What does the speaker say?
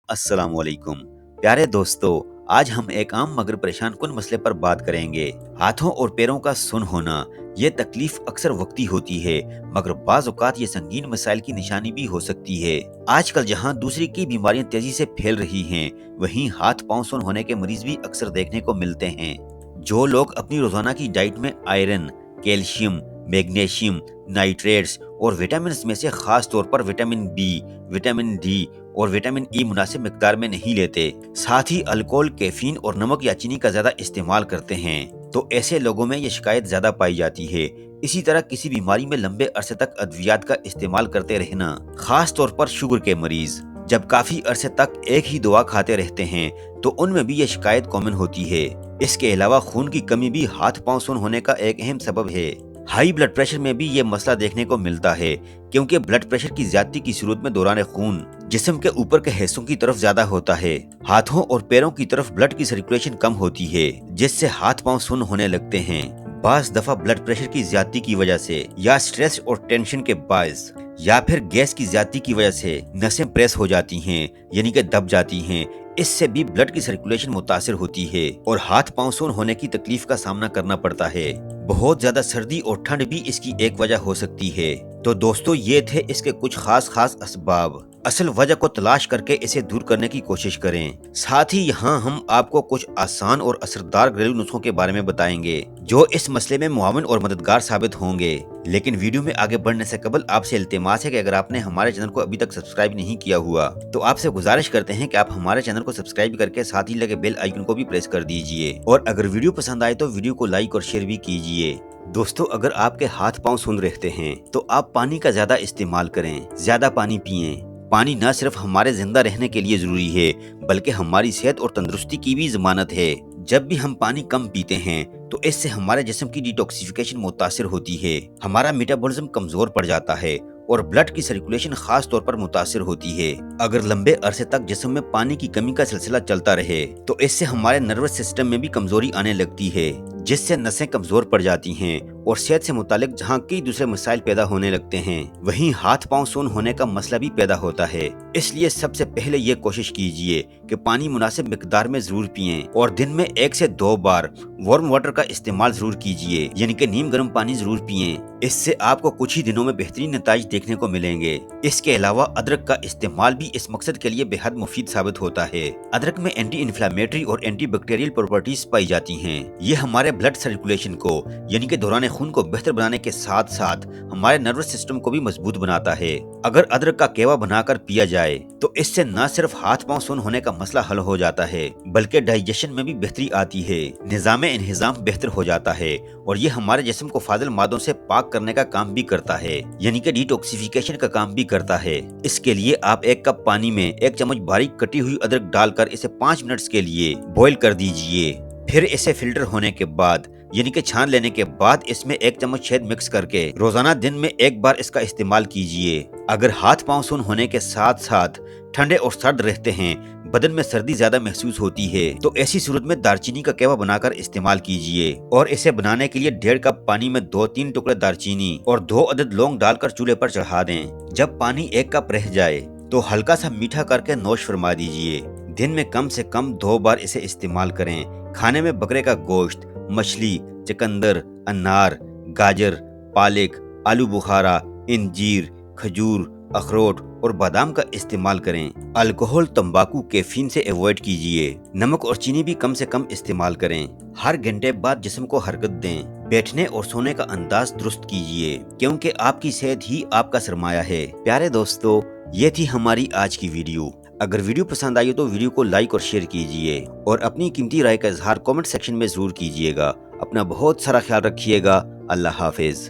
अस्सलाम वालेकुम। प्यारे दोस्तों, आज हम एक आम मगर परेशान कुन मसले पर बात करेंगे। हाथों और पैरों का सुन होना। ये तकलीफ अक्सर वक्ती होती है, मगर बाज़ औक़ात ये संगीन मसाइल की निशानी भी हो सकती है। आजकल जहाँ दूसरी की बीमारियां तेजी से फैल रही हैं, वहीं हाथ पांव सुन होने के मरीज भी अक्सर देखने को मिलते हैं। जो लोग अपनी रोजाना की डाइट में आयरन, कैल्शियम, मैग्नीशियम, नाइट्रेट्स और विटामिन में से खास तौर पर विटामिन बी, विटामिन डी और विटामिन ई मुनासिब मिकदार में नहीं लेते, साथ ही अल्कोहल, कैफीन और नमक या चीनी का ज्यादा इस्तेमाल करते हैं, तो ऐसे लोगों में ये शिकायत ज्यादा पाई जाती है। इसी तरह किसी बीमारी में लंबे अरसे तक अद्वियात का इस्तेमाल करते रहना, खास तौर पर शुगर के मरीज जब काफी अरसे तक एक ही दवा खाते रहते हैं, तो उनमें भी ये शिकायत कॉमन होती है। इसके अलावा खून की कमी भी हाथ पांव सुन होने का एक अहम सबब है। हाई ब्लड प्रेशर में भी ये मसला देखने को मिलता है, क्योंकि ब्लड प्रेशर की ज्यादती की सूरत में दौरान खून जिस्म के ऊपर के हिस्सों की तरफ ज्यादा होता है। हाथों और पैरों की तरफ ब्लड की सर्कुलेशन कम होती है, जिससे हाथ पांव सुन होने लगते हैं। बाज़ दफा ब्लड प्रेशर की ज्यादती की वजह से या स्ट्रेस और टेंशन के बायस या फिर गैस की ज्यादती की वजह से नसें प्रेस हो जाती हैं, यानी कि दब जाती हैं। इससे भी ब्लड की सर्कुलेशन मुतासिर होती है और हाथ पांव सुन होने की तकलीफ का सामना करना पड़ता है। बहुत ज्यादा सर्दी और ठंड भी इसकी एक वजह हो सकती है। तो दोस्तों, ये थे इसके कुछ खास असबाब। असल वजह को तलाश करके इसे दूर करने की कोशिश करें। साथ ही यहाँ हम आपको कुछ आसान और असरदार घरेलू नुस्खों के बारे में बताएंगे, जो इस मसले में मुआविन और मददगार साबित होंगे। लेकिन वीडियो में आगे बढ़ने से कबल आपसे इल्तिमास है कि अगर आपने हमारे चैनल को अभी तक सब्सक्राइब नहीं किया हुआ, तो आपसे गुजारिश करते हैं कि आप हमारे चैनल को सब्सक्राइब करके साथ ही लगे बेल आइकन को भी प्रेस कर दीजिए। और अगर वीडियो पसंद आए तो वीडियो को लाइक और शेयर भी कीजिए। दोस्तों, अगर आपके हाथ पांव सुन रहते हैं, तो आप पानी का ज्यादा इस्तेमाल करें, ज्यादा पानी पिएं। पानी न सिर्फ हमारे जिंदा रहने के लिए जरूरी है, बल्कि हमारी सेहत और तंदुरुस्ती की भी जमानत है। जब भी हम पानी कम पीते हैं, तो इससे हमारे जिस्म की डिटॉक्सिफिकेशन मुतासिर होती है, हमारा मेटाबॉलिज्म कमजोर पड़ जाता है और ब्लड की सर्कुलेशन खास तौर पर मुतासिर होती है। अगर लंबे अरसे तक जिस्म में पानी की कमी का सिलसिला चलता रहे, तो इससे हमारे नर्वस सिस्टम में भी कमजोरी आने लगती है, जिससे नसें कमजोर पड़ जाती हैं और सेहत से मुतालिक जहाँ कई दूसरे मसाइल पैदा होने लगते हैं, वहीं हाथ पांव सुन होने का मसला भी पैदा होता है। इसलिए सबसे पहले ये कोशिश कीजिए कि पानी मुनासिब मिकदार में जरूर पिएं और दिन में 1 से 2 बार वार्म वाटर का इस्तेमाल जरूर कीजिए, यानी कि नीम गर्म पानी जरूर पिएं। इससे आपको कुछ ही दिनों में बेहतरीन नताइज देखने को मिलेंगे। इसके अलावा अदरक का इस्तेमाल भी इस मकसद के लिए बेहद मुफीद साबित होता है। अदरक में एंटी इन्फ्लेमेटरी और एंटी बैक्टीरियल प्रॉपर्टीज पाई जाती हैं। ये हमारे ब्लड सर्कुलेशन को, यानी कि दौरान खून को बेहतर बनाने के साथ साथ हमारे नर्वस सिस्टम को भी मजबूत बनाता है। अगर अदरक का केवा बनाकर पिया जाए, तो इससे न सिर्फ हाथ पांव सुन होने का मसला हल हो जाता है, बल्कि डाइजेशन में भी बेहतरी आती है, निजाम इंहिजाम बेहतर हो जाता है और ये हमारे जिस्म को फाजिल मादों से पाक करने का काम भी करता है, यानी कि डिटॉक्सिफिकेशन का काम भी करता है। इसके लिए आप 1 कप पानी में 1 चम्मच बारीक कटी हुई अदरक डालकर इसे 5 मिनट के लिए बॉईल कर दीजिए। फिर इसे फिल्टर होने के बाद, यानी कि छान लेने के बाद, इसमें 1 चम्मच शहद मिक्स करके रोजाना दिन में 1 बार इसका इस्तेमाल कीजिए। अगर हाथ पांव सुन होने के साथ साथ ठंडे और सर्द रहते हैं, बदन में सर्दी ज्यादा महसूस होती है, तो ऐसी सूरत में दालचीनी का केवा बनाकर इस्तेमाल कीजिए और इसे बनाने के लिए 1.5 कप पानी में 2-3 टुकड़े दालचीनी और 2 अदद लौंग डालकर चूल्हे पर चढ़ा दें। जब पानी 1 कप रह जाए, तो हल्का सा मीठा करके नोश फरमा दीजिए। दिन में कम से कम 2 बार इसे इस्तेमाल करें। खाने में बकरे का गोश्त, मछली, चकंदर, अनार, गाजर, पालक, आलू बुखारा, इंजीर, खजूर, अखरोट और बादाम का इस्तेमाल करें। अल्कोहल, तंबाकू, कैफीन से अवॉइड कीजिए। नमक और चीनी भी कम से कम इस्तेमाल करें। हर घंटे बाद जिस्म को हरकत दें। बैठने और सोने का अंदाज दुरुस्त कीजिए, क्योंकि आपकी सेहत ही आपका सरमाया है। प्यारे दोस्तों, ये थी हमारी आज की वीडियो। अगर वीडियो पसंद आई हो तो वीडियो को लाइक और शेयर कीजिए और अपनी कीमती राय का इजहार कमेंट सेक्शन में जरूर कीजिएगा। अपना बहुत सारा ख्याल रखिएगा। अल्लाह हाफिज।